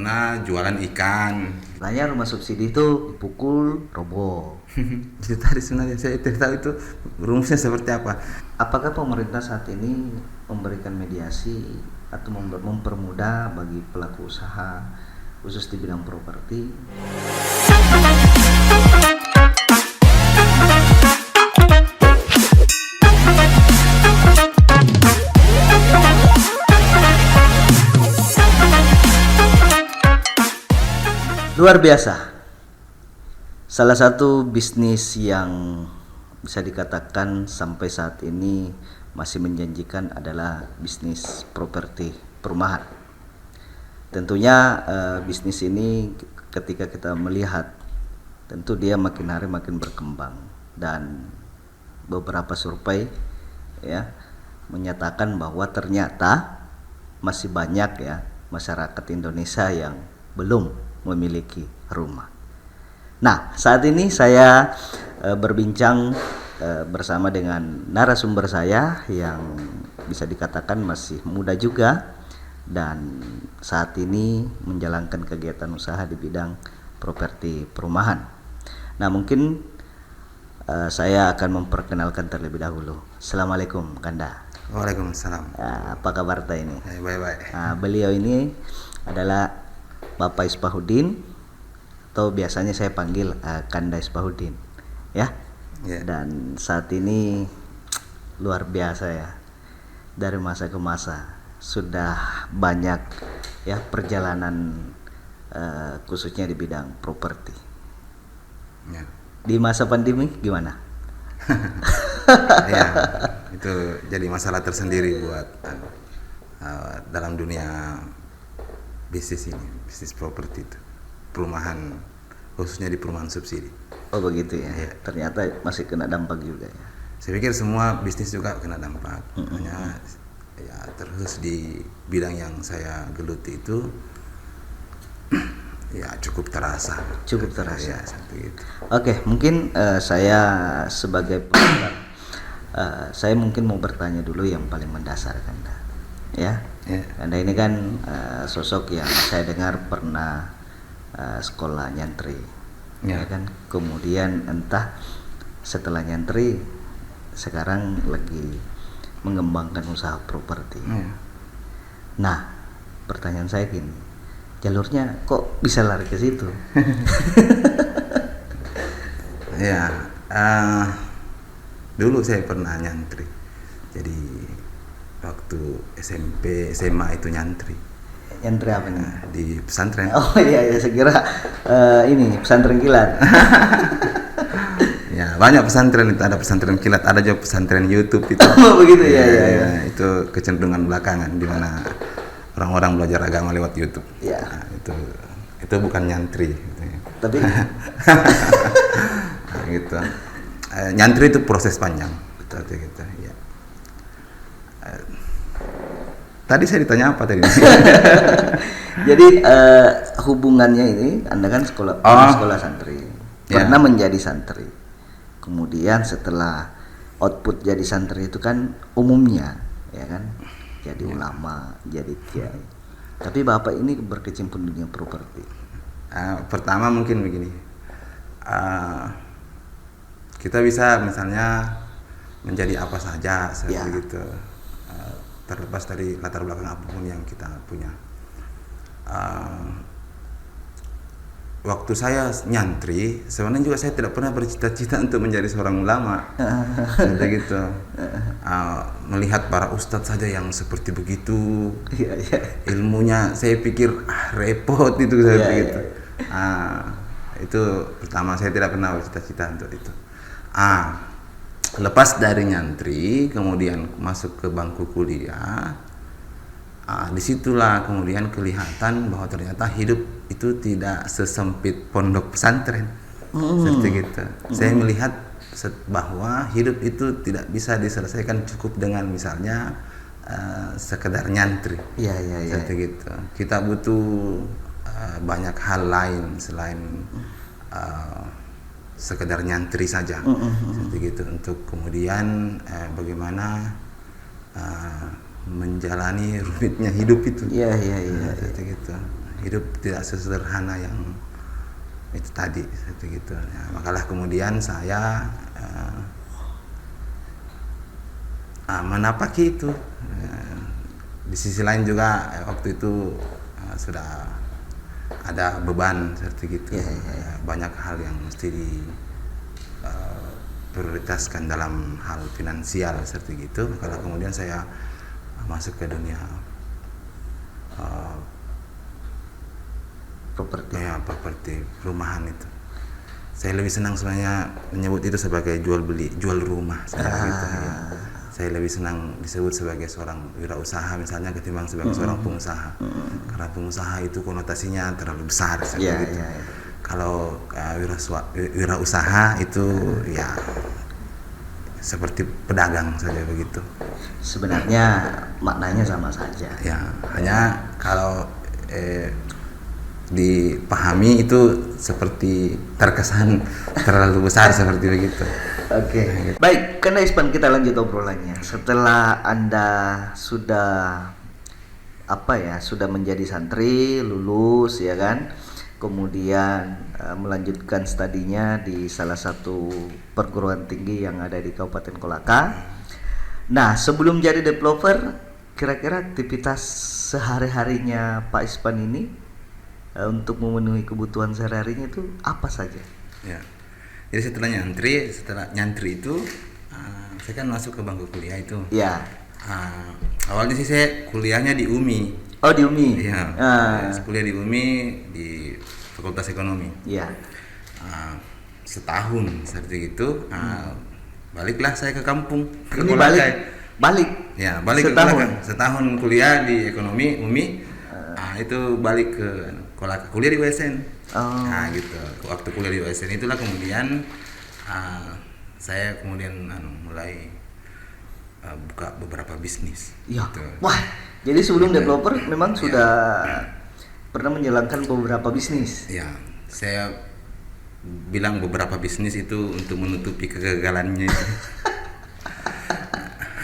pernah jualan ikan. Tanya rumah subsidi itu dipukul roboh. Itu tadi sebenarnya saya tidak tahu itu rumusnya seperti apa. Apakah pemerintah saat ini memberikan mediasi atau mempermudah bagi pelaku usaha khusus di bidang properti? Luar biasa. Salah satu bisnis yang bisa dikatakan sampai saat ini masih menjanjikan adalah bisnis properti perumahan. Tentunya bisnis ini ketika kita melihat, tentu dia makin hari makin berkembang, dan beberapa survei ya menyatakan bahwa ternyata masih banyak ya masyarakat Indonesia yang belum memiliki rumah. Nah, saat ini saya berbincang bersama dengan narasumber saya yang bisa dikatakan masih muda juga dan saat ini menjalankan kegiatan usaha di bidang properti perumahan. Nah, mungkin saya akan memperkenalkan terlebih dahulu. Assalamualaikum, Kanda. Waalaikumsalam. Apa kabar ta ini? Baik-baik. Beliau ini adalah Bapak Isbahuddin, atau biasanya saya panggil Kanda Isbahuddin, ya. Yeah. Dan saat ini luar biasa ya, dari masa ke masa sudah banyak ya perjalanan khususnya di bidang properti. Yeah. Di masa pandemi gimana? Ya, itu jadi masalah tersendiri buat dalam dunia bisnis ini, bisnis properti itu, perumahan, khususnya di perumahan subsidi. Oh begitu ya. Iya. Ternyata masih kena dampak juga ya. Saya pikir semua bisnis juga kena dampak. Hanya ya terus di bidang yang saya geluti itu ya cukup terasa. Cukup terasa. Ya, seperti itu. Oke, mungkin saya sebagai pengantar, saya mungkin mau bertanya dulu yang paling mendasar, Kanda. Ya. Ya. Kanda ini kan sosok yang saya dengar pernah sekolah nyantri. Ya. Ya kan? Kemudian entah setelah nyantri sekarang lagi mengembangkan usaha properti. Ya. Nah, pertanyaan saya gini, jalurnya kok bisa lari ke situ? Ya, dulu saya pernah nyantri. Jadi waktu SMP, SMA itu nyantri. Nyantri apa nih? Di pesantren. Oh iya, saya kira ini pesantren kilat. Ya, banyak pesantren itu, ada pesantren kilat, ada juga pesantren YouTube itu. Oh begitu ya. Itu kecenderungan belakangan di mana orang-orang belajar agama lewat YouTube. Ya. Nah, itu bukan nyantri gitu ya. Tapi Nah, gitu. Nyantri itu proses panjang. Betul gitu ya. Tadi saya ditanya apa tadi? jadi hubungannya ini, Anda kan sekolah santri, pernah menjadi santri. Kemudian setelah output jadi santri itu kan umumnya, ya kan, jadi ulama, jadi kiai. Tapi Bapak ini berkecimpung di dunia properti. Pertama mungkin begini, kita bisa misalnya menjadi apa saja seperti itu. Terlepas dari latar belakang apapun yang kita punya. Waktu saya nyantri, sebenarnya juga saya tidak pernah bercita-cita untuk menjadi seorang ulama. Seperti gitu. Melihat para ustadz saja yang seperti begitu, ilmunya saya pikir repot itu seperti gitu. Itu pertama, saya tidak pernah bercita-cita untuk itu. Lepas dari nyantri, kemudian masuk ke bangku kuliah, disitulah kemudian kelihatan bahwa ternyata hidup itu tidak sesempit pondok pesantren. Seperti gitu. Saya melihat bahwa hidup itu tidak bisa diselesaikan cukup dengan misalnya sekedar nyantri. Seperti gitu. Kita butuh banyak hal lain selain sekedar nyantri saja, seperti gitu, untuk kemudian bagaimana menjalani rumitnya hidup itu. Seperti gitu. hidup tidak sesederhana yang itu tadi seperti gitu ya. Makalah kemudian saya menapaki itu. Di sisi lain juga waktu itu sudah ada beban seperti gitu. Banyak hal yang mesti prioritaskan dalam hal finansial seperti gitu. Kalau kemudian saya masuk ke dunia properti rumahan itu. Saya lebih senang sebenarnya menyebut itu sebagai jual rumah gitu, ya. Saya lebih senang disebut sebagai seorang wirausaha misalnya ketimbang sebagai seorang pengusaha. Karena pengusaha itu konotasinya terlalu besar seperti itu. Kalau wirausaha itu ya seperti pedagang saja begitu. Sebenarnya maknanya sama saja. Ya, hanya kalau dipahami itu seperti terkesan terlalu besar seperti begitu. Oke. Baik, karena Ispan kita lanjut obrolannya. Setelah Anda sudah sudah menjadi santri, lulus ya kan. Kemudian melanjutkan studinya di salah satu perguruan tinggi yang ada di Kabupaten Kolaka. Nah, sebelum jadi developer, kira-kira aktivitas sehari-harinya Pak Ispan ini untuk memenuhi kebutuhan sehari-harinya itu apa saja? Ya. Jadi setelah nyantri itu saya kan masuk ke bangku kuliah itu. Ya. Awalnya sih saya kuliahnya di UMI. Oh, di UMI. Iya. Kuliah di UMI di Fakultas Ekonomi. Iya. Setahun seperti itu. Baliklah saya ke kampung. Ini balik. Ya, balik setahun. ke Kolaka. Setahun kuliah di ekonomi UMI. Itu balik ke Kolaka, kuliah di USN. Nah gitu. Waktu kuliah di USN itulah kemudian saya kemudian mulai buka beberapa bisnis. Ya. Gitu. Wah, jadi sebelum developer memang sudah pernah menjalankan beberapa bisnis. Ya, saya bilang beberapa bisnis itu untuk menutupi kegagalannya itu.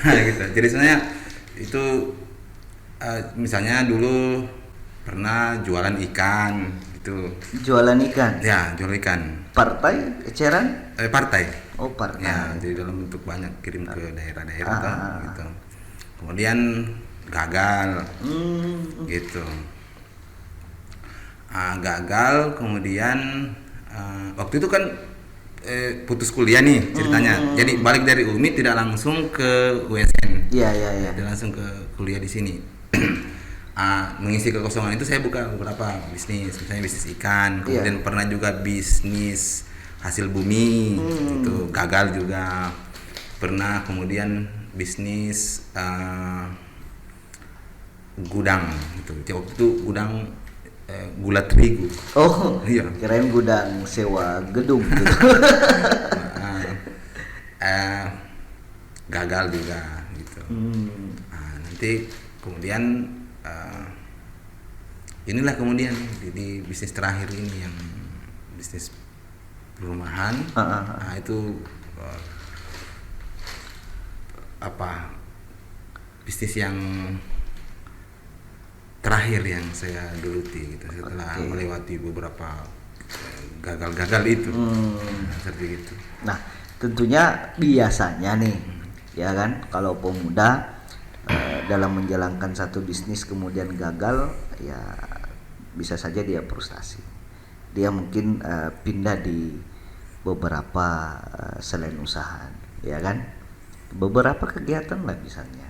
Gitu. Jadi sebenarnya itu misalnya dulu pernah jualan ikan gitu. Jualan ikan? Ya, jual ikan. Partai, eceran? Partai. Oh, partai. Ya, jadi dalam bentuk banyak kirim ke daerah-daerah gitu. Kemudian gagal. Gitu. Gagal kemudian waktu itu kan putus kuliah nih ceritanya. Jadi balik dari UMI tidak langsung ke USN. Iya. Tidak langsung ke kuliah di sini. Mengisi kekosongan itu saya buka beberapa bisnis, misalnya bisnis ikan, kemudian pernah juga bisnis hasil bumi, itu gagal juga. Pernah kemudian bisnis gudang, gitu. Waktu itu gudang gula terigu. Oh, iya. Kirain gudang sewa gedung gitu. Gagal juga gitu. Nanti kemudian inilah kemudian di bisnis terakhir ini yang bisnis perumahan. Itu bisnis yang terakhir yang saya geluti gitu setelah melewati beberapa gagal-gagal itu. Seperti itu. Nah, tentunya biasanya nih ya kan kalau pemuda dalam menjalankan satu bisnis kemudian gagal, ya bisa saja dia frustasi. Dia mungkin pindah di beberapa selain usaha, ya kan? Beberapa kegiatan lah misalnya.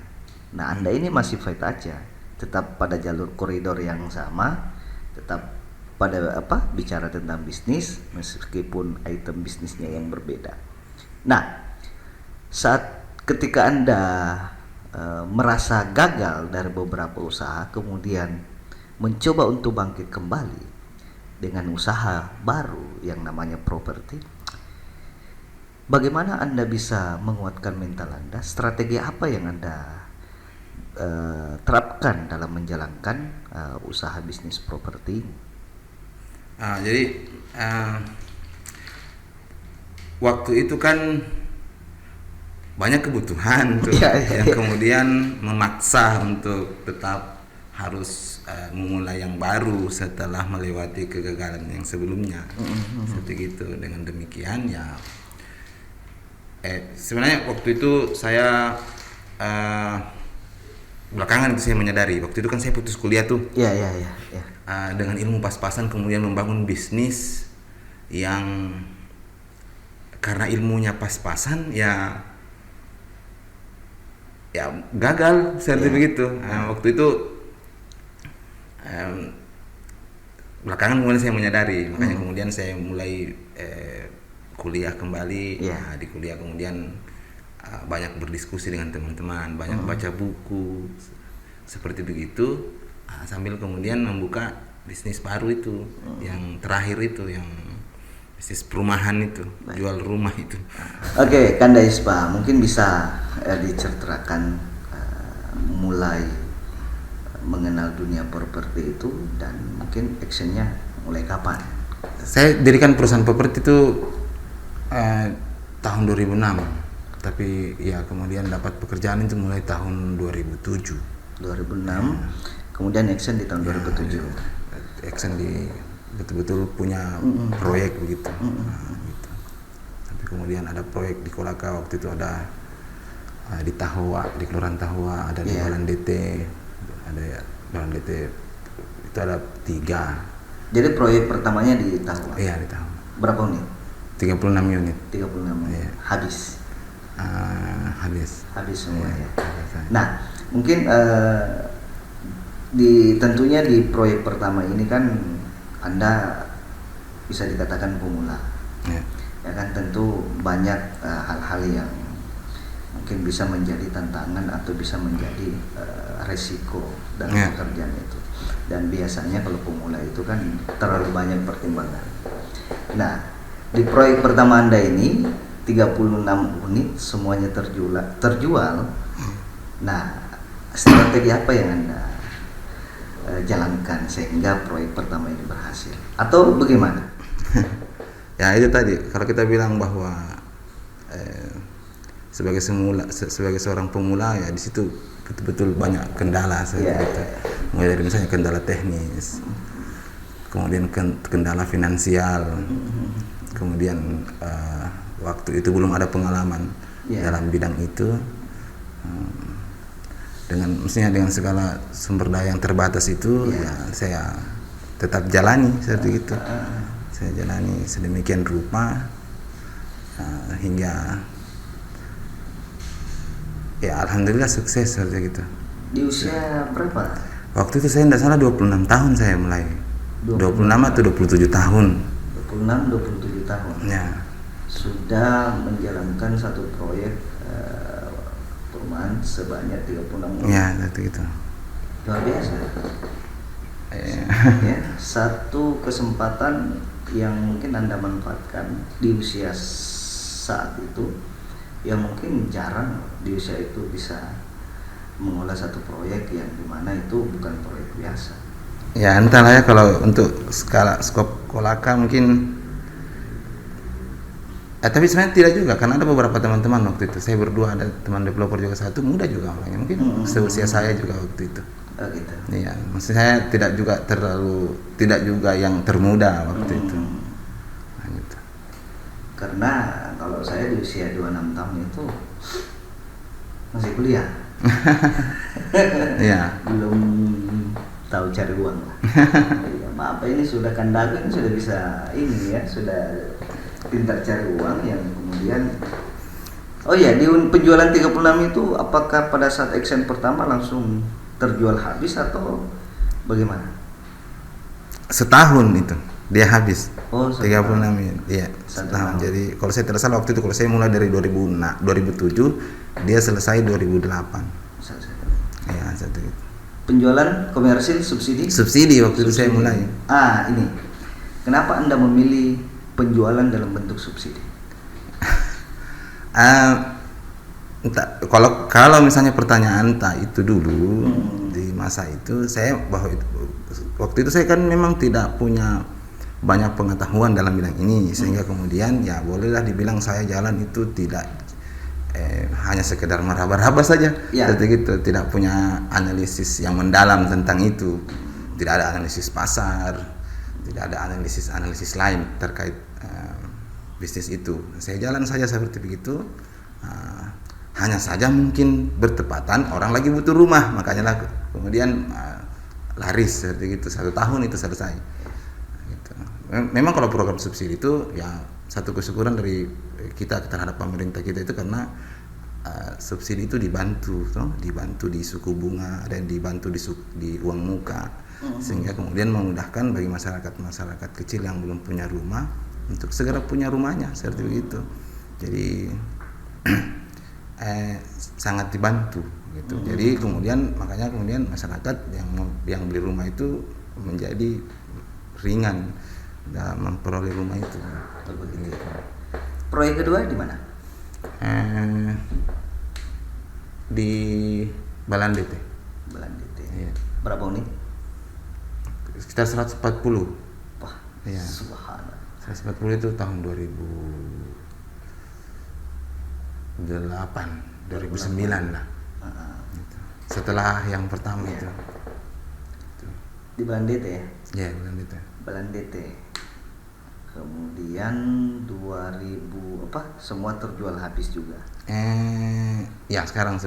Nah, Anda ini masih fight aja, tetap pada jalur koridor yang sama, tetap pada bicara tentang bisnis meskipun item bisnisnya yang berbeda. Nah, ketika Anda merasa gagal dari beberapa usaha, kemudian mencoba untuk bangkit kembali dengan usaha baru yang namanya properti, bagaimana Anda bisa menguatkan mental Anda? Strategi apa yang Anda terapkan dalam menjalankan usaha bisnis properti? Jadi waktu itu kan banyak kebutuhan tuh yang kemudian memaksa untuk tetap harus memulai yang baru setelah melewati kegagalan yang sebelumnya. Seperti itu. Dengan demikian ya sebenarnya waktu itu saya belakangan itu saya menyadari, waktu itu kan saya putus kuliah tuh. Iya. Dengan ilmu pas-pasan kemudian membangun bisnis yang karena ilmunya pas-pasan ya gagal seperti begitu. Waktu itu belakangan kemudian saya menyadari, makanya kemudian saya mulai kuliah kembali. Di kuliah kemudian banyak berdiskusi dengan teman-teman, banyak baca buku seperti begitu, sambil kemudian membuka bisnis baru itu, yang terakhir itu, yang bisnis perumahan itu, jual rumah itu. Oke, Kanda Ispa, mungkin bisa diceritakan mulai mengenal dunia properti itu dan mungkin actionnya mulai kapan? Saya dirikan perusahaan properti itu tahun 2006, tapi ya kemudian dapat pekerjaan itu mulai tahun 2007. 2006, kemudian action di tahun 2007. Action di betul-betul punya proyek begitu. Gitu. Tapi kemudian ada proyek di Kolaka, waktu itu ada di Tahua, di Kelurahan Tahua, ada di Balan DT, ada Balan DT itu ada 3. Jadi proyek pertamanya di Tahua? Iya, di Tahua. Berapa unit? 36 unit. 36 unit. Iya. Habis semua ya. Nah, mungkin tentunya di proyek pertama ini kan Anda bisa dikatakan pemula. Ya kan, tentu banyak hal-hal yang mungkin bisa menjadi tantangan atau bisa menjadi resiko dalam pekerjaan itu. Dan biasanya kalau pemula itu kan terlalu banyak pertimbangan. Nah, di proyek pertama Anda ini 36 unit semuanya terjual. Nah, strategi apa yang Anda jalankan sehingga proyek pertama ini berhasil? Atau bagaimana? Ya itu tadi, kalau kita bilang bahwa sebagai seorang pemula ya di situ betul-betul banyak kendala seperti itu. Mulai dari misalnya kendala teknis, kemudian kendala finansial, kemudian waktu itu belum ada pengalaman dalam bidang itu, dengan segala sumber daya yang terbatas itu, ya saya tetap jalani seperti itu. Saya jalani sedemikian rupa hingga ya alhamdulillah sukses seperti itu. Di usia berapa? Waktu itu saya tidak salah 26 tahun saya mulai. 26 atau 27 tahun. 26-27 tahun. Ya. Sudah menjalankan satu proyek perumahan sebanyak 36 unit. Ya, seperti itu. Luar biasa. Ya, satu kesempatan yang mungkin Anda manfaatkan di usia saat itu, yang mungkin jarang di usia itu bisa mengolah satu proyek yang dimana itu bukan proyek biasa. Ya entahlah ya, kalau untuk skop Kolaka mungkin tapi sebenarnya tidak juga, karena ada beberapa teman-teman waktu itu, saya berdua, ada teman developer juga satu, muda juga orangnya, mungkin seusia saya juga waktu itu. Gitu. Iya, maksud saya tidak juga yang termuda waktu itu. Nah, gitu. Karena kalau saya di usia 26 tahun itu masih kuliah. Iya. Belum tahu cari uang lah. Ya, maaf, ini sudah kandagan, sudah bisa ini ya, sudah pintar cari uang yang kemudian. Oh ya, di penjualan 36 itu apakah pada saat action pertama langsung terjual habis atau bagaimana? Setahun itu dia habis. Oh, 36 ya, setahun. Jadi kalau saya tidak salah waktu itu, kalau saya mulai dari 2007, dia selesai 2008. Ya, satu itu. Penjualan komersil subsidi? Subsidi waktu itu saya mulai. Ini. Kenapa Anda memilih penjualan dalam bentuk subsidi? Kalau misalnya pertanyaan itu dulu di masa itu, saya waktu itu saya kan memang tidak punya banyak pengetahuan dalam bidang ini, sehingga kemudian ya bolehlah dibilang saya jalan itu tidak hanya sekedar meraba-raba saja, Ya. seperti gitu, tidak punya analisis yang mendalam tentang itu, tidak ada analisis pasar, tidak ada analisis lain terkait bisnis itu. Saya jalan saja seperti begitu, hanya saja mungkin bertepatan orang lagi butuh rumah, makanya laku, kemudian laris seperti itu, 1 tahun itu selesai. Gitu. Memang kalau program subsidi itu ya satu kesyukuran dari kita terhadap pemerintah kita itu karena subsidi itu dibantu di suku bunga dan dibantu di uang muka, sehingga kemudian memudahkan bagi masyarakat kecil yang belum punya rumah untuk segera punya rumahnya seperti begitu. Jadi sangat dibantu gitu. Jadi makanya kemudian masyarakat yang beli rumah itu menjadi ringan dalam memperoleh rumah itu. Begitu. Proyek kedua di mana? Di Balandete. Balandete. Iya. Berapa unit? Sekitar 140. Wah, Iya. subhanallah. 140 itu tahun 2009 lah. Gitu. Setelah yang pertama itu. Di Balandete ya? Ya, Balandete. Balandete. Kemudian 2000 semua terjual habis juga. Ya sekarang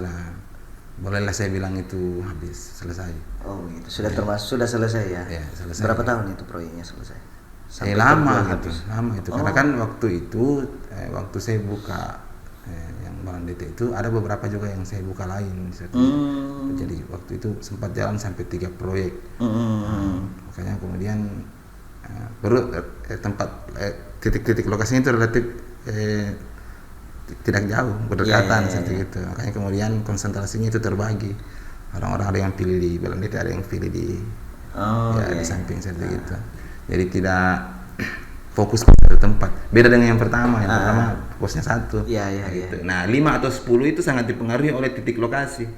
bolehlah saya bilang itu habis, selesai. Oh gitu, sudah selesai ya? Ya, selesai. Berapa tahun itu proyeknya selesai? Lama terjual gitu, habis? lama itu. Karena kan waktu itu, waktu saya buka yang Balandete itu ada beberapa juga yang saya buka lain. Jadi waktu itu sempat jalan sampai 3 proyek. Makanya kemudian baru tempat titik-titik lokasinya itu relatif tidak jauh, berdekatan seperti itu. Makanya kemudian konsentrasinya itu terbagi. Orang-orang ada yang pilih di Balandete, ada yang pilih di di samping seperti itu. Jadi tidak fokus pada tempat. Beda dengan yang pertama. Yang pertama fokusnya satu. Gitu. Nah, 5 atau 10 itu sangat dipengaruhi oleh titik lokasi.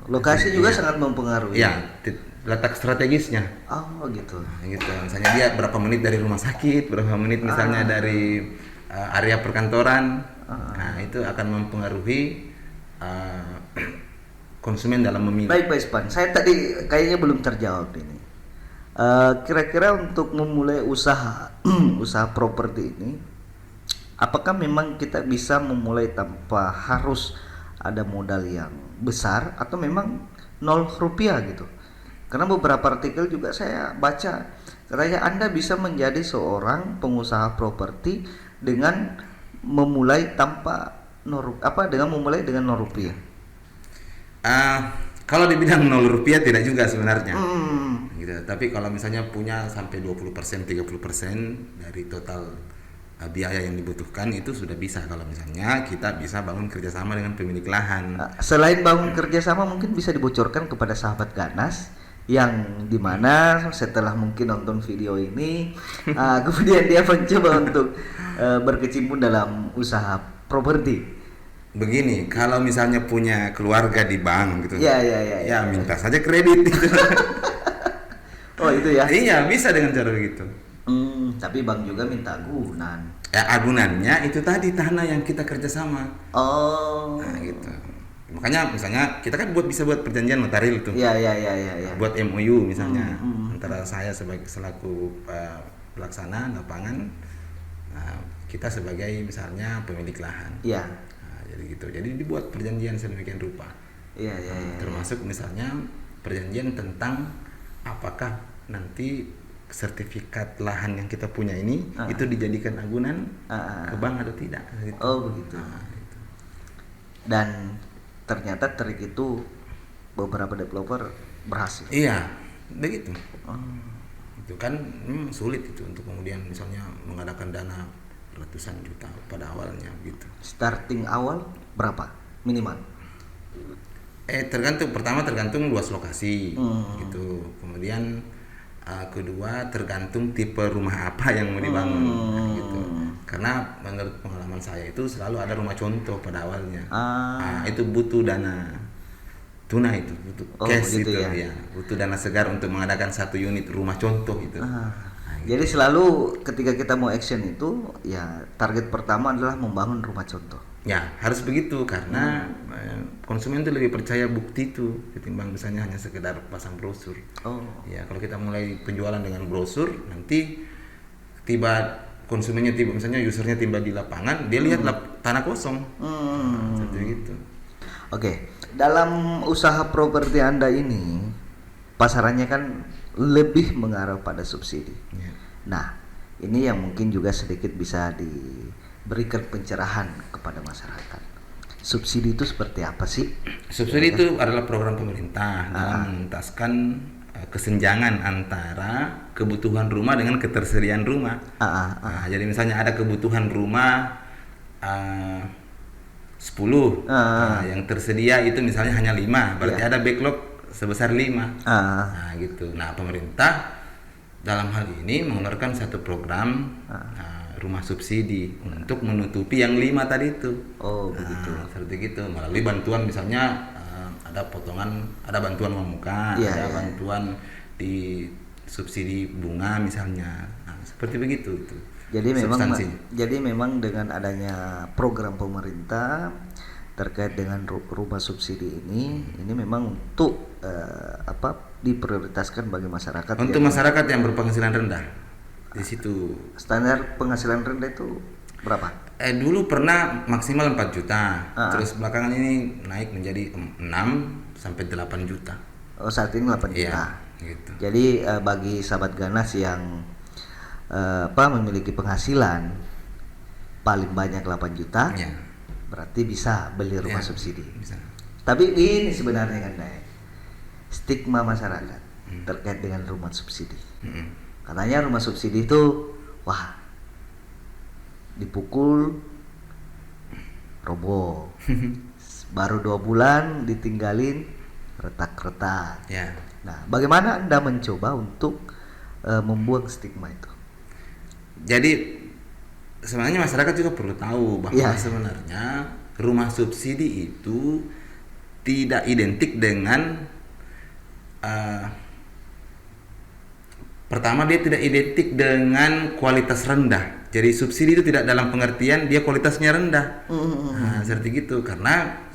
Lokasi juga sangat mempengaruhi. Ya, letak strategisnya. Oh gitu. Nah, gitu. Misalnya dia berapa menit dari rumah sakit, berapa menit misalnya dari area perkantoran. Nah, itu akan mempengaruhi konsumen dalam memilih. Baik Pak Ispan, saya tadi kayaknya belum terjawab ini. Kira-kira untuk memulai usaha properti ini, apakah memang kita bisa memulai tanpa harus ada modal yang besar atau memang 0 rupiah gitu? Karena beberapa artikel juga saya baca, katanya Anda bisa menjadi seorang pengusaha properti dengan memulai dengan 0 rupiah. Kalau dibilang 0 rupiah tidak juga sebenarnya. Gitu. Tapi kalau misalnya punya sampai 20%, 30% dari total biaya yang dibutuhkan itu sudah bisa. Kalau misalnya kita bisa bangun kerjasama dengan pemilik lahan. Selain bangun kerjasama, mungkin bisa dibocorkan kepada sahabat Ganas yang dimana setelah mungkin nonton video ini kemudian dia mencoba untuk berkecimpung dalam usaha properti. Begini, kalau misalnya punya keluarga di bank gitu, ya minta saja kredit gitu. Oh itu ya? Iya, bisa dengan cara begitu. Tapi bank juga minta agunan. Agunannya itu tadi tanah yang kita kerjasama. Oh. Nah, gitu. Makanya misalnya kita kan bisa buat perjanjian notaril tuh. Iya. Buat MOU misalnya antara saya sebagai selaku pelaksana lapangan, kita sebagai misalnya pemilik lahan. Iya. Jadi gitu. Jadi dibuat perjanjian sedemikian rupa. Iya. Termasuk misalnya perjanjian tentang apakah nanti sertifikat lahan yang kita punya ini itu dijadikan agunan ke bank atau tidak. Gitu. Oh begitu. Gitu. Dan ternyata trik itu beberapa developer berhasil. Iya, begitu. Itu kan sulit itu untuk kemudian misalnya mengadakan dana ratusan juta pada awalnya gitu. Starting awal berapa minimal? Tergantung luas lokasi gitu. Kemudian kedua tergantung tipe rumah apa yang mau dibangun gitu. Karena menurut pengalaman saya itu selalu ada rumah contoh pada awalnya. Itu butuh dana tunai, itu butuh cash gitu ya. Butuh dana segar untuk mengadakan 1 unit rumah contoh itu. Gitu. Jadi selalu ketika kita mau action itu ya target pertama adalah membangun rumah contoh. Ya, harus begitu karena konsumen itu lebih percaya bukti itu ketimbang misalnya hanya sekedar pasang brosur. Oh. Ya, kalau kita mulai penjualan dengan brosur, nanti konsumennya misalnya usernya tiba di lapangan, dia lihat tanah kosong. Seperti itu. Oke, dalam usaha properti Anda ini pasarannya kan lebih mengarah pada subsidi. Ya. Nah, ini yang mungkin juga sedikit bisa diberikan pencerahan kepada masyarakat. Subsidi itu seperti apa sih? Subsidi itu adalah program pemerintah dalam menuntaskan kesenjangan antara kebutuhan rumah dengan ketersediaan rumah. Nah, jadi misalnya ada kebutuhan rumah 10, yang tersedia itu misalnya hanya 5, berarti ada backlog sebesar 5. Nah, gitu. Nah, pemerintah dalam hal ini mengeluarkan satu program rumah subsidi untuk menutupi yang 5 tadi itu. Oh, begitu. Seperti gitu, melalui bantuan misalnya ada bantuan uang muka, bantuan di subsidi bunga misalnya. Nah, seperti begitu itu. Jadi memang dengan adanya program pemerintah terkait dengan rumah subsidi ini memang untuk diprioritaskan bagi masyarakat. Untuk masyarakat yang berpenghasilan rendah. Di situ standar penghasilan rendah itu berapa? Dulu pernah maksimal 4 juta. Terus belakangan ini naik menjadi 6 sampai 8 juta. Oh, saat ini 8 juta. Gitu. Jadi bagi sahabat ganas yang memiliki penghasilan paling banyak 8 juta, berarti bisa beli rumah subsidi. Bisa. Tapi ini sebenarnya kan stigma masyarakat terkait dengan rumah subsidi. Katanya rumah subsidi itu dipukul roboh, baru 2 bulan ditinggalin retak-retak. Nah, bagaimana Anda mencoba untuk membuang stigma itu? Jadi sebenarnya masyarakat juga perlu tahu bahwa sebenarnya rumah subsidi itu tidak identik dengan pertama, dia tidak identik dengan kualitas rendah. Jadi subsidi itu tidak dalam pengertian dia kualitasnya rendah. Nah, seperti gitu. Karena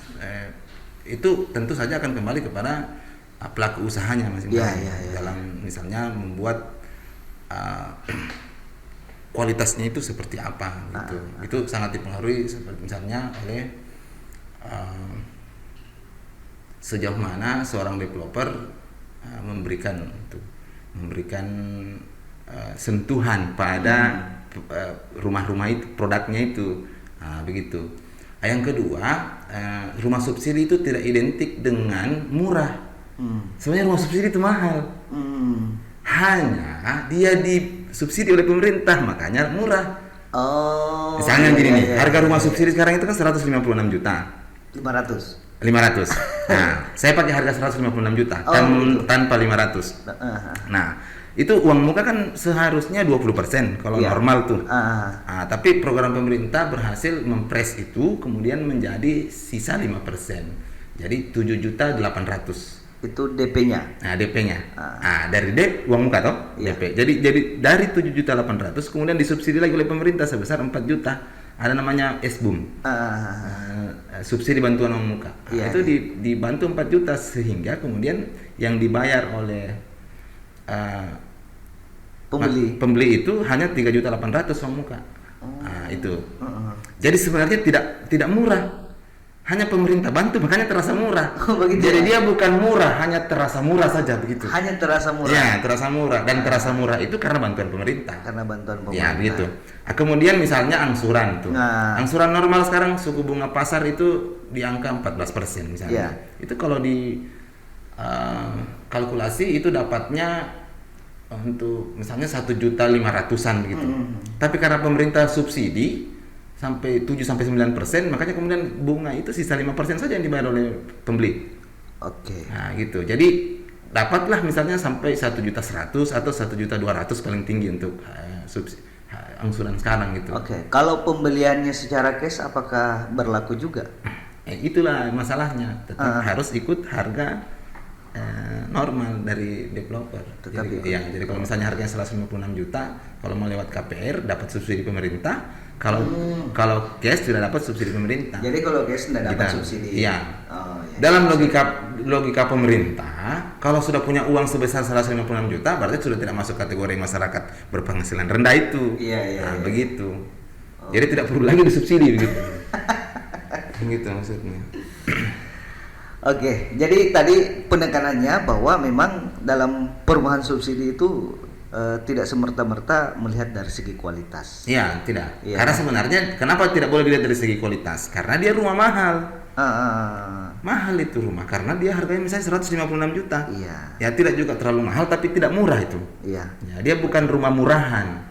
itu tentu saja akan kembali kepada pelaku usahanya masing-masing. Dalam misalnya membuat kualitasnya itu seperti apa gitu. Itu sangat dipengaruhi seperti misalnya oleh sejauh mana seorang developer memberikan sentuhan pada rumah-rumah itu, produknya itu. Begitu. Yang kedua, rumah subsidi itu tidak identik dengan murah. Sebenarnya rumah subsidi itu mahal. Hanya dia disubsidi oleh pemerintah, makanya murah. Misalnya gini nih, harga rumah subsidi sekarang itu kan 156 juta. 500. Nah, saya pakai harga 156 juta tanpa 500. Nah, itu uang muka kan seharusnya 20% kalau normal tuh. Tapi program pemerintah berhasil mempres itu kemudian menjadi sisa 5%. Jadi 7.800.000. Itu DP-nya. Nah, DP-nya. Dari uang muka toh, DP. Jadi dari 7.800.000 kemudian disubsidi lagi oleh pemerintah sebesar 4 juta. Ada namanya SBUM, subsidi bantuan uang muka. Itu dibantu 4 juta sehingga kemudian yang dibayar oleh pembeli itu hanya 3.800.000 uang muka. Itu. Jadi sebenarnya tidak murah. Hanya pemerintah bantu makanya terasa murah. Jadi dia bukan murah, hanya terasa murah saja begitu. Hanya terasa murah. Ya, terasa murah dan terasa murah itu karena bantuan pemerintah. Ya, begitu. Kemudian misalnya angsuran tuh. Angsuran normal sekarang suku bunga pasar itu di angka 14% misalnya. Itu kalau di kalkulasi itu dapatnya untuk misalnya 1.500.000-an begitu. Tapi karena pemerintah subsidi sampai 7-9%, makanya kemudian bunga itu sisa 5% saja yang dibayar oleh pembeli. Nah, gitu. Jadi dapatlah misalnya sampai 1.100.000 atau 1.200.000 paling tinggi untuk angsuran sekarang gitu. Kalau pembeliannya secara cash apakah berlaku juga? Itulah masalahnya. Tetap harus ikut harga normal dari developer. Tetapi Jadi kalau misalnya harganya 156 juta, kalau mau lewat KPR dapat subsidi pemerintah, kalau cash tidak dapat subsidi pemerintah. Jadi kalau cash tidak dapat subsidi. Iya. Oh, iya. Dalam logika pemerintah, kalau sudah punya uang sebesar 156 juta, berarti sudah tidak masuk kategori masyarakat berpenghasilan rendah itu. Iya. Begitu. Jadi tidak perlu lagi disubsidi begitu. Begitu maksudnya. Oke, jadi tadi penekanannya bahwa memang dalam perubahan subsidi itu tidak semerta-merta melihat dari segi kualitas. Iya, tidak. Iya. Karena sebenarnya kenapa tidak boleh dilihat dari segi kualitas? Karena dia rumah mahal. Mahal itu rumah karena dia harganya misalnya 156 juta. Iya. Ya tidak juga terlalu mahal tapi tidak murah itu. Iya. Ya, dia bukan rumah murahan.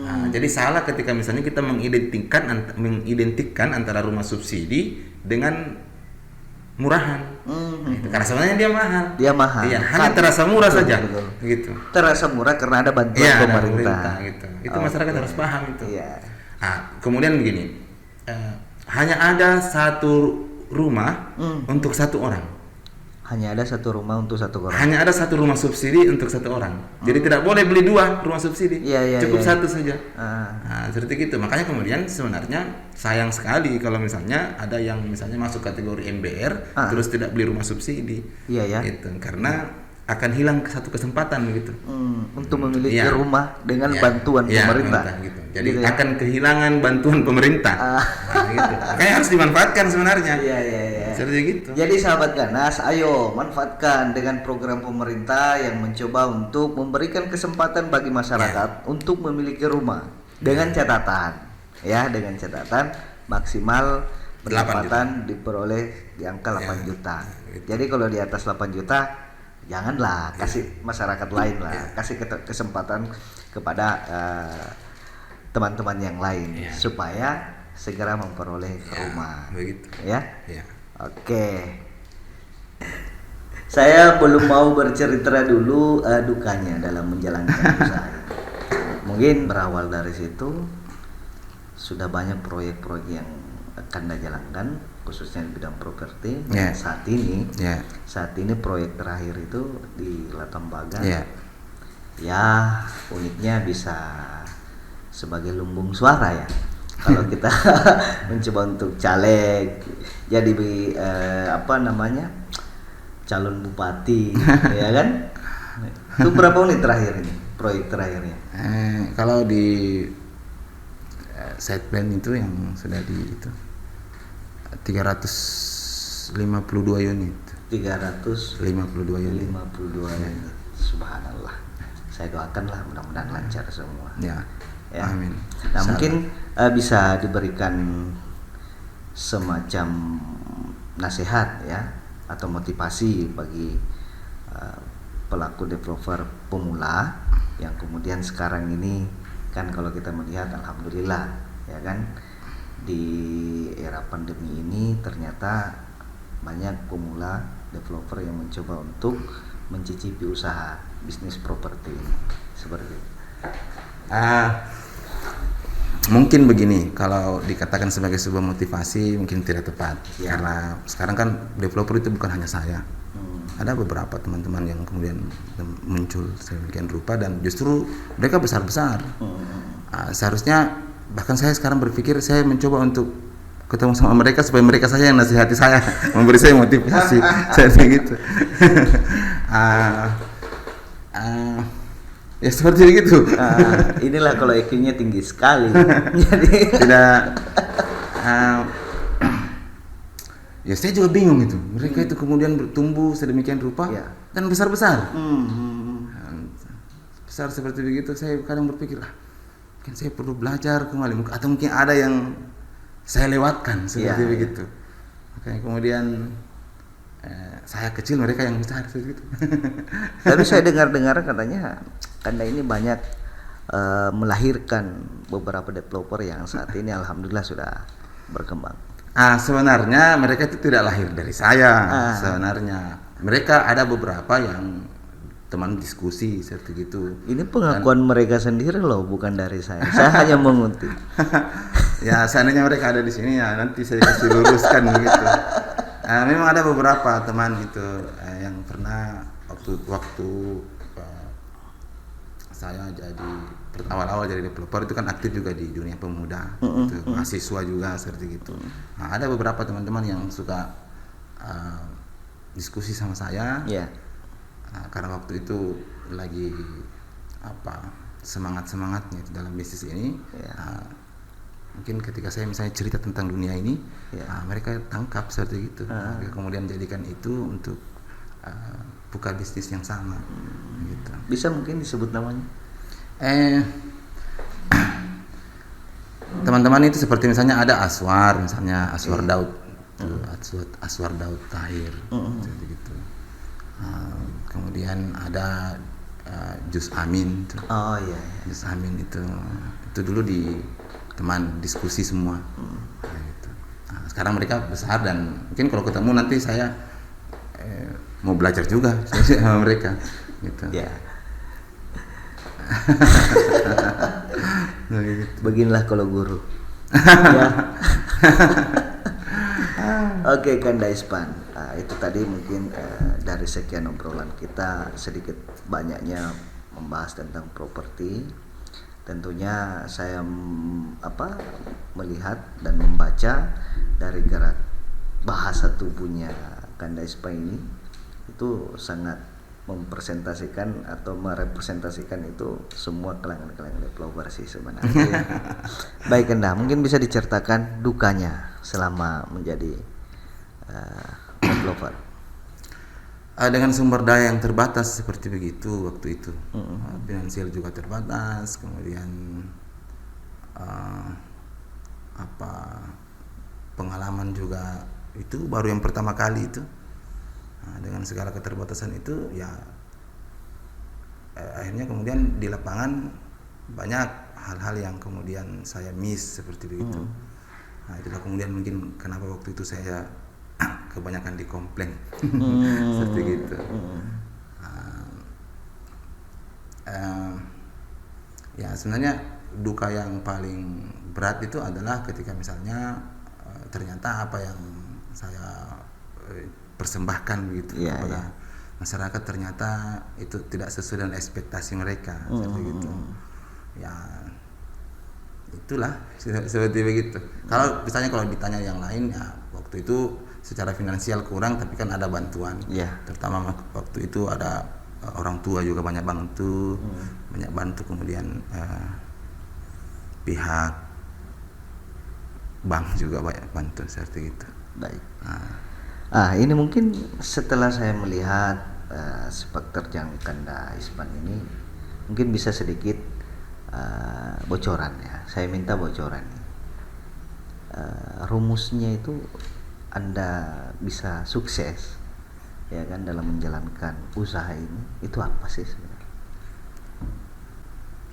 Nah, jadi salah ketika misalnya kita mengidentikan antara rumah subsidi dengan murahan. Karena sebenarnya dia mahal. Dia mahal. Iya, hanya terasa murah saja. Betul. Gitu. Terasa murah karena ada bantuan Iya, pemerintah. Gitu. Itu masyarakat harus paham itu. Iya. Kemudian begini, hanya ada satu rumah untuk satu orang. Hanya ada satu rumah untuk satu orang. Hanya ada satu rumah subsidi untuk satu orang. Jadi tidak boleh beli dua rumah subsidi. Cukup satu saja. Nah, seperti itu. Makanya kemudian sebenarnya sayang sekali kalau misalnya ada yang misalnya masuk kategori MBR terus tidak beli rumah subsidi. Iya ya. Itu karena akan hilang satu kesempatan gitu. Untuk memiliki rumah dengan bantuan pemerintah. Gitu. Jadi gitu akan kehilangan bantuan pemerintah. Gitu. Makanya harus dimanfaatkan sebenarnya. Iya. Seperti gitu. Jadi sahabat Ganas, ayo manfaatkan dengan program pemerintah yang mencoba untuk memberikan kesempatan bagi masyarakat untuk memiliki rumah dengan catatan, dengan catatan maksimal pendapatan diperoleh di angka 8 juta. Gitu. Jadi kalau di atas 8 juta janganlah kasih masyarakat lain lah, kasih kesempatan kepada teman-teman yang lain supaya segera memperoleh rumah. Begitu. Ya. Oke. Saya belum mau bercerita dulu dukanya dalam menjalankan usaha. Mungkin berawal dari situ sudah banyak proyek-proyek yang akan dijalankan khususnya di bidang properti. Saat ini proyek terakhir itu di Latambaga. Ya, uniknya bisa sebagai lumbung suara ya. Kalau kita mencoba untuk caleg jadi calon bupati ya kan. Itu berapa unit terakhir ini proyek terakhirnya? Kalau di site plan itu yang sudah di itu 352 unit. 352 unit. Subhanallah. Saya doakanlah mudah-mudahan lancar semua. Ya. Amin. Nah, mungkin bisa diberikan semacam nasihat ya atau motivasi bagi pelaku developer pemula yang kemudian sekarang ini kan kalau kita melihat alhamdulillah ya kan di era pandemi ini ternyata banyak pemula developer yang mencoba untuk mencicipi usaha bisnis properti seperti itu. Mungkin begini, kalau dikatakan sebagai sebuah motivasi mungkin tidak tepat karena sekarang kan developer itu bukan hanya saya. Ada beberapa teman-teman yang kemudian muncul sedemikian rupa dan justru mereka besar-besar. Seharusnya bahkan saya sekarang berpikir saya mencoba untuk ketemu sama mereka supaya mereka saja yang nasihati saya, memberi saya motivasi. Saya gitu. Ya seperti itu. Inilah kalau IQ-nya tinggi sekali. Jadi tidak. Ya saya juga bingung itu. Mereka itu kemudian bertumbuh sedemikian rupa dan besar-besar. Besar seperti begitu. Saya kadang berpikir, mungkin saya perlu belajar kembali, atau mungkin ada yang saya lewatkan seperti begitu. Makanya kemudian saya kecil, mereka yang besar seperti itu. Tapi saya dengar-dengar katanya Anda ini banyak melahirkan beberapa developer yang saat ini alhamdulillah sudah berkembang. Sebenarnya mereka itu tidak lahir dari saya. Sebenarnya mereka ada beberapa yang teman diskusi seperti itu. Ini pengakuan mereka sendiri loh, bukan dari saya. Saya hanya mengutip. Ya seandainya mereka ada di sini ya nanti saya kasih luruskan begitu. Memang ada beberapa teman itu yang pernah waktu saya jadi awal-awal jadi developer itu kan aktif juga di dunia pemuda, gitu, mahasiswa juga seperti gitu. Nah, ada beberapa teman-teman yang suka diskusi sama saya, karena waktu itu lagi semangatnya dalam bisnis ini. Mungkin ketika saya misalnya cerita tentang dunia ini, mereka tangkap seperti itu. Mereka kemudian jadikan itu untuk buka bisnis yang sama. Gitu. Bisa mungkin disebut namanya? Teman-teman itu seperti misalnya ada Aswar Daud, Aswar Daud Tahir, seperti gitu. Kemudian ada Jus Amin. Jus Amin itu dulu di teman diskusi semua. Gitu. Sekarang mereka besar dan mungkin kalau ketemu nanti saya mau belajar juga sama mereka gitu. Gitu. Beginilah kalau guru. Ya. Oke, Kanda Ispan. Itu tadi mungkin dari sekian obrolan kita sedikit banyaknya membahas tentang properti. Tentunya saya melihat dan membaca dari gerak bahasa tubuhnya Kanda Ispan ini itu sangat mempresentasikan atau merepresentasikan itu semua kalangan-kalangan developer sih sebenarnya. Baik Kanda, mungkin bisa diceritakan dukanya selama menjadi developer. Dengan sumber daya yang terbatas seperti begitu waktu itu, finansial juga terbatas, kemudian pengalaman juga itu baru yang pertama kali itu. Dengan segala keterbatasan itu ya akhirnya kemudian di lapangan banyak hal-hal yang kemudian saya miss seperti begitu. Itulah kemudian mungkin kenapa waktu itu saya kebanyakan dikomplain seperti gitu. Ya sebenarnya duka yang paling berat itu adalah ketika misalnya ternyata apa yang saya persembahkan begitu kepada masyarakat ternyata itu tidak sesuai dengan ekspektasi mereka seperti gitu. Ya itulah seperti begitu. Kalau misalnya kalau ditanya yang lain ya waktu itu secara finansial kurang tapi kan ada bantuan. Terutama waktu itu ada orang tua juga banyak bantu, kemudian pihak bank juga banyak bantu seperti itu. Baik. Ini mungkin setelah saya melihat sepak terjang Kanda Ispan ini mungkin bisa sedikit bocoran ya. Saya minta bocoran. Rumusnya itu Anda bisa sukses ya kan dalam menjalankan usaha ini itu apa sih sebenarnya?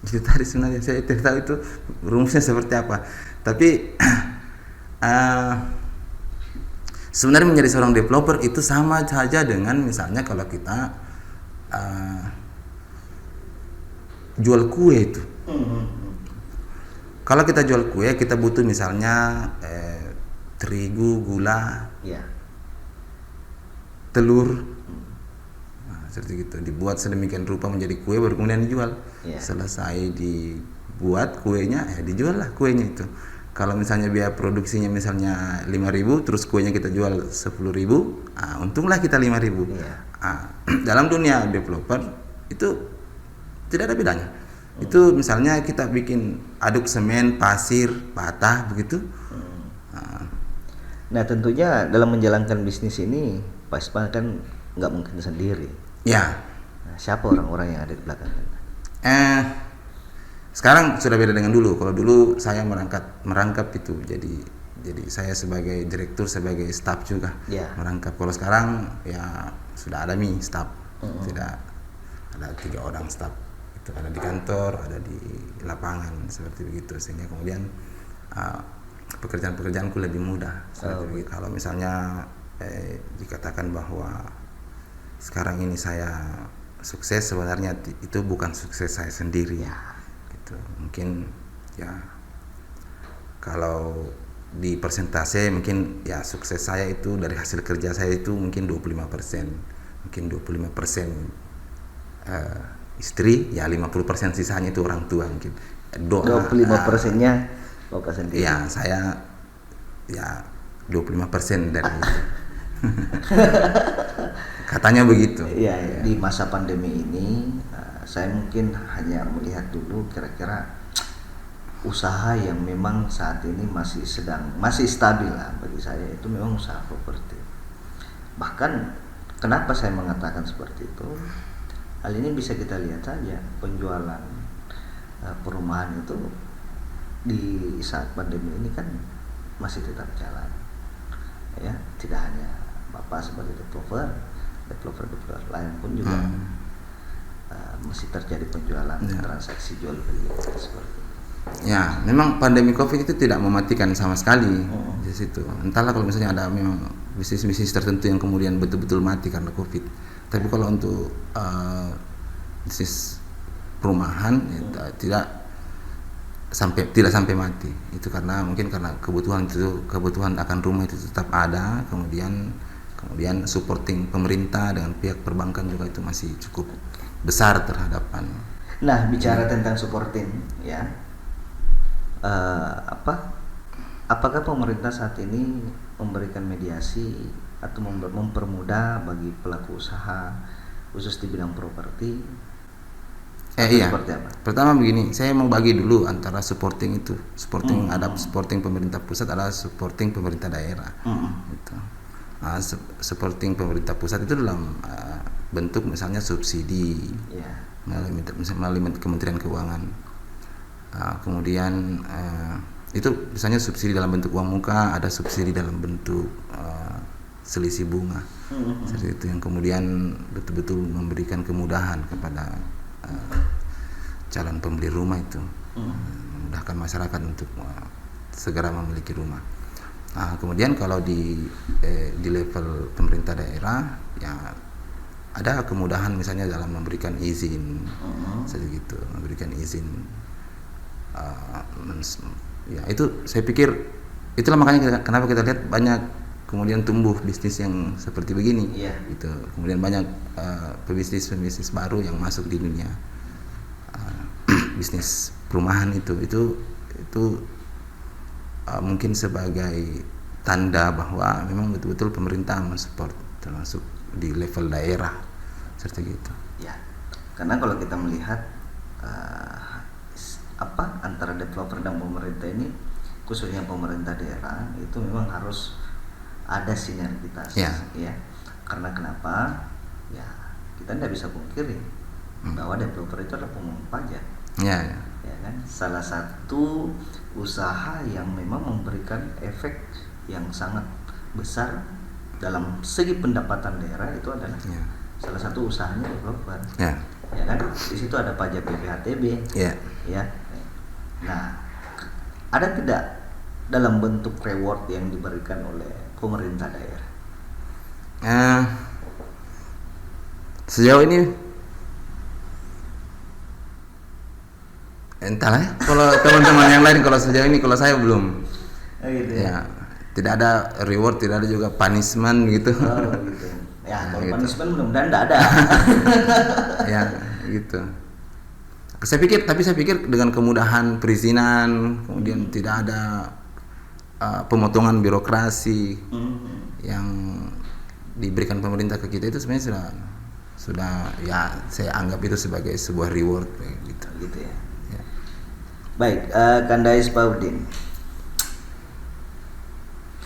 Itu tadi sebenarnya saya tidak tahu itu rumusnya seperti apa. Tapi sebenarnya menjadi seorang developer itu sama saja dengan misalnya kalau kita jual kue itu. Kalau kita jual kue kita butuh misalnya terigu, gula, telur, seperti gitu. Dibuat sedemikian rupa menjadi kue baru kemudian dijual. Selesai dibuat kuenya, dijual lah kuenya itu. Kalau misalnya biaya produksinya misalnya 5.000, terus kuenya kita jual 10.000, untunglah kita 5.000. Dalam dunia developer itu tidak ada bedanya. Itu misalnya kita bikin aduk semen, pasir, bata begitu. Nah tentunya dalam menjalankan bisnis ini Pak Ispan kan nggak mungkin sendiri. Nah, siapa orang-orang yang ada di belakang? Sekarang sudah beda dengan dulu. Kalau dulu saya merangkap itu, jadi saya sebagai direktur, sebagai staff juga merangkap. Kalau sekarang ya sudah ada staff, tidak ada 3 orang staff. Itu ada di kantor, ada di lapangan seperti begitu. Sehingga kemudian pekerjaan-pekerjaanku lebih mudah. Kalau misalnya dikatakan bahwa sekarang ini saya sukses, sebenarnya itu bukan sukses saya sendiri. Gitu. Mungkin ya kalau di persentase mungkin ya sukses saya itu dari hasil kerja saya itu mungkin 25%, mungkin 25% istri, ya 50% sisanya itu orang tua mungkin. Doa 25%-nya Bapak sendiri. ya saya ya 25% dari katanya begitu. Iya, ya. Di masa pandemi ini saya mungkin hanya melihat dulu kira-kira usaha yang memang saat ini masih stabil lah bagi saya itu memang usaha properti. Bahkan kenapa saya mengatakan seperti itu? Hal ini bisa kita lihat saja penjualan perumahan itu di saat pandemi ini kan masih tetap jalan. Ya, tidak hanya Bapak sebagai developer lain pun juga masih terjadi penjualan transaksi jual beli seperti itu. Ya, memang pandemi Covid itu tidak mematikan sama sekali di situ. Entahlah kalau misalnya ada memang bisnis-bisnis tertentu yang kemudian betul-betul mati karena Covid. Tapi kalau untuk bisnis perumahan tidak sampai mati. Itu karena mungkin karena kebutuhan akan rumah itu tetap ada, kemudian supporting pemerintah dengan pihak perbankan juga itu masih cukup besar terhadapan. Nah, bicara tentang supporting ya. Apakah pemerintah saat ini memberikan mediasi atau mempermudah bagi pelaku usaha khusus di bidang properti? Iya. Pertama begini, saya mau bagi dulu antara supporting itu. Ada supporting pemerintah pusat, ada supporting pemerintah daerah. Gitu. Nah, supporting pemerintah pusat itu dalam bentuk misalnya subsidi melalui Kementerian Keuangan. Kemudian itu misalnya subsidi dalam bentuk uang muka, ada subsidi dalam bentuk selisih bunga. Seperti itu yang kemudian betul-betul memberikan kemudahan kepada calon pembeli rumah itu, memudahkan masyarakat untuk segera memiliki rumah. Nah, kemudian kalau di level pemerintah daerah ya ada kemudahan misalnya dalam memberikan izin, seperti itu, memberikan izin. Ya itu saya pikir itulah makanya kenapa kita lihat banyak kemudian tumbuh bisnis yang seperti begini. Gitu. Kemudian banyak pebisnis baru yang masuk di dunia bisnis perumahan itu mungkin sebagai tanda bahwa memang betul-betul pemerintah mensupport termasuk di level daerah seperti itu. Ya, karena kalau kita melihat antara developer dan pemerintah ini, khususnya pemerintah daerah itu memang harus ada sinergitas. Ya. Karena kenapa? Ya, kita tidak bisa pungkiri bahwa developer itu adalah pemungut pajak. Ya kan? Salah satu usaha yang memang memberikan efek yang sangat besar dalam segi pendapatan daerah itu adalah salah satu usahanya developer. Ya kan? Di situ ada pajak BPHTB. Ya. Nah, ada tidak dalam bentuk reward yang diberikan oleh pemerintah daerah? Sejauh ini entahlah ya. Kalau teman-teman yang lain, kalau sejauh ini kalau saya belum. Gitu ya. Tidak ada reward, tidak ada juga punishment gitu. Gitu. Ya, kalau gitu. Punishment mudah-mudahan tidak ada. Ya, gitu. Saya pikir dengan kemudahan perizinan, kemudian tidak ada pemotongan birokrasi yang diberikan pemerintah ke kita itu sebenarnya sudah ya saya anggap itu sebagai sebuah reward gitu. Ya. Baik, Kandais Paudin.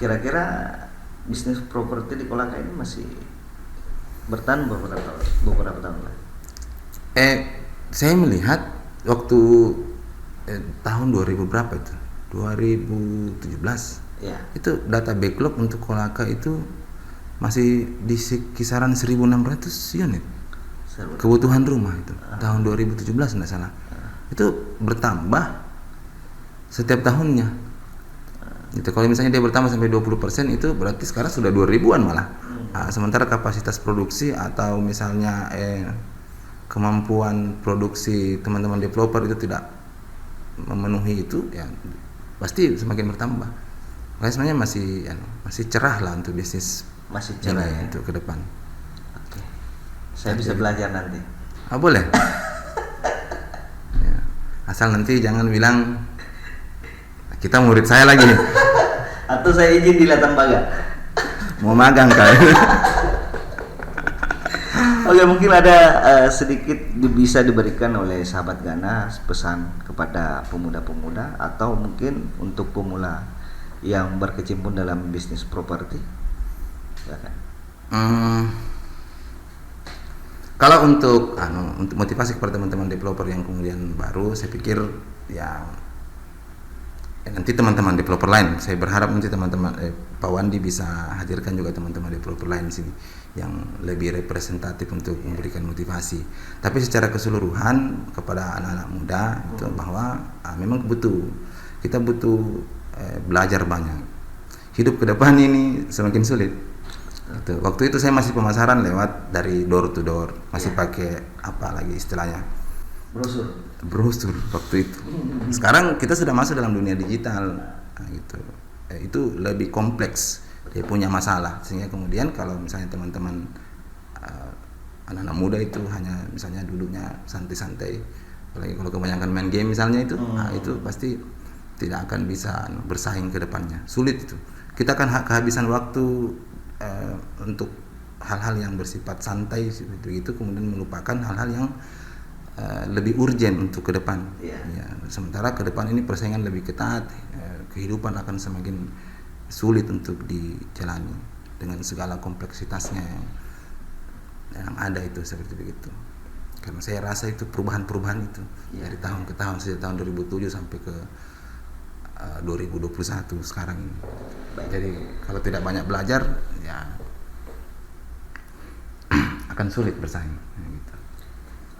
Kira-kira bisnis properti di Kolaka ini masih bertahan beberapa tahun lagi? Saya melihat waktu tahun 2000 berapa itu? 2017. Ya. Itu data backlog untuk Kolaka itu masih di kisaran 1.600 unit. Kebutuhan rumah itu tahun 2017 enggak salah. Itu bertambah setiap tahunnya. Gitu. Kalau misalnya dia bertambah sampai 20% itu berarti sekarang sudah 2.000-an malah. Sementara kapasitas produksi atau misalnya kemampuan produksi teman-teman developer itu tidak memenuhi itu, ya pasti semakin bertambah. Makanya sebenarnya masih cerah lah untuk bisnis Masih cerah ini ya. untuk ke depan. Oke. Saya bisa belajar nanti. Boleh. Ya. Asal nanti jangan bilang kita murid saya lagi nih. Atau saya izin di Lembaga. Mau magang kali. Oke, mungkin ada sedikit bisa diberikan oleh sahabat Ganas pesan kepada pemuda-pemuda atau mungkin untuk pemula yang berkecimpung dalam bisnis properti. Silakan. Kalau untuk motivasi kepada teman-teman developer yang kemudian baru, saya pikir ya nanti teman-teman developer lain, saya berharap nanti teman-teman Pak Wandi bisa hadirkan juga teman-teman developer lain di sini yang lebih representatif untuk memberikan motivasi. Tapi secara keseluruhan kepada anak-anak muda itu bahwa memang kita butuh belajar banyak. Hidup ke depan ini semakin sulit. Gitu. Waktu itu saya masih pemasaran lewat dari door to door, masih pakai apa lagi istilahnya? Brosur waktu itu. Sekarang kita sudah masuk dalam dunia digital, gitu. Itu lebih kompleks, dia punya masalah. Sehingga kemudian kalau misalnya teman-teman anak-anak muda itu hanya misalnya duduknya santai-santai, apalagi kalau kebanyakan main game misalnya itu, itu pasti tidak akan bisa bersaing ke depannya. Sulit itu. Kita akan kehabisan waktu untuk hal-hal yang bersifat santai seperti itu, kemudian melupakan hal-hal yang lebih urgent untuk ke depan. Ya, sementara ke depan ini persaingan lebih ketat, kehidupan akan semakin sulit untuk dijalani dengan segala kompleksitasnya yang ada itu seperti begitu. Karena saya rasa itu perubahan-perubahan itu dari tahun ke tahun, sejak tahun 2007 sampai ke 2021 sekarang ini. Jadi kalau tidak banyak belajar ya akan sulit bersaing. Gitu.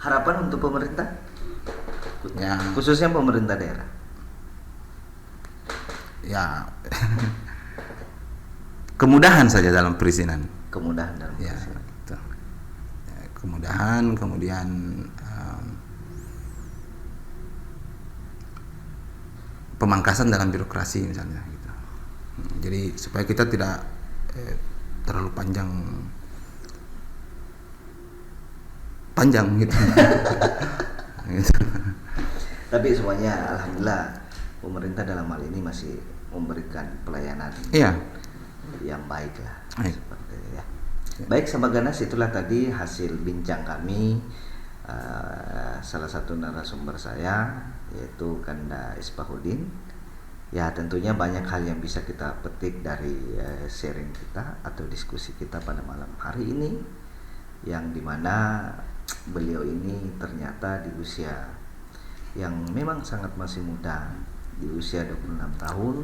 Harapan untuk pemerintah, ya, khususnya pemerintah daerah. Ya, kemudahan saja dalam perizinan. Kemudahan dalam ya, perizinan. Gitu. Ya, kemudahan, kemudian pemangkasan dalam birokrasi misalnya. Gitu. Jadi supaya kita tidak terlalu panjang gitu. Gitu. Tapi semuanya alhamdulillah pemerintah dalam hal ini masih memberikan pelayanan yang baik lah. Seperti ya. Baik sahabat Ganas, itulah tadi hasil bincang kami salah satu narasumber saya yaitu Kanda Isbahuddin. Ya tentunya banyak hal yang bisa kita petik dari sharing kita atau diskusi kita pada malam hari ini, yang dimana beliau ini ternyata di usia yang memang sangat masih muda, di usia 26 tahun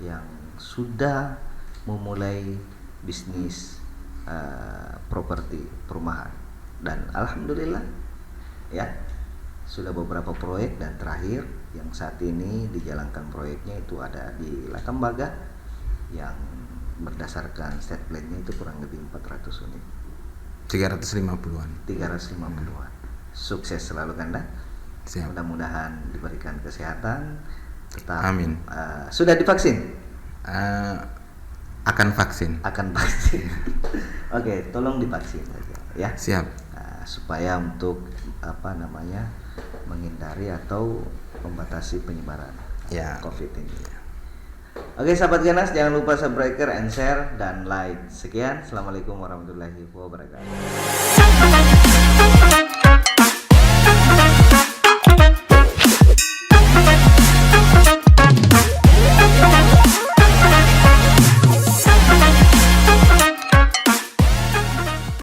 yang sudah memulai bisnis properti perumahan, dan alhamdulillah ya sudah beberapa proyek, dan terakhir yang saat ini dijalankan proyeknya itu ada di Lembaga yang berdasarkan state plan-nya itu kurang lebih 400 unit. 350-an. Sukses selalu Kanda. Siap. Mudah-mudahan diberikan kesehatan. Tetap. Amin. Sudah divaksin? Akan vaksin. Oke, tolong divaksin saja ya. Siap. Supaya untuk menghindari atau membatasi penyebaran COVID ini. Oke sahabat Ganas, jangan lupa subscribe and share dan like. Sekian, assalamualaikum warahmatullahi wabarakatuh.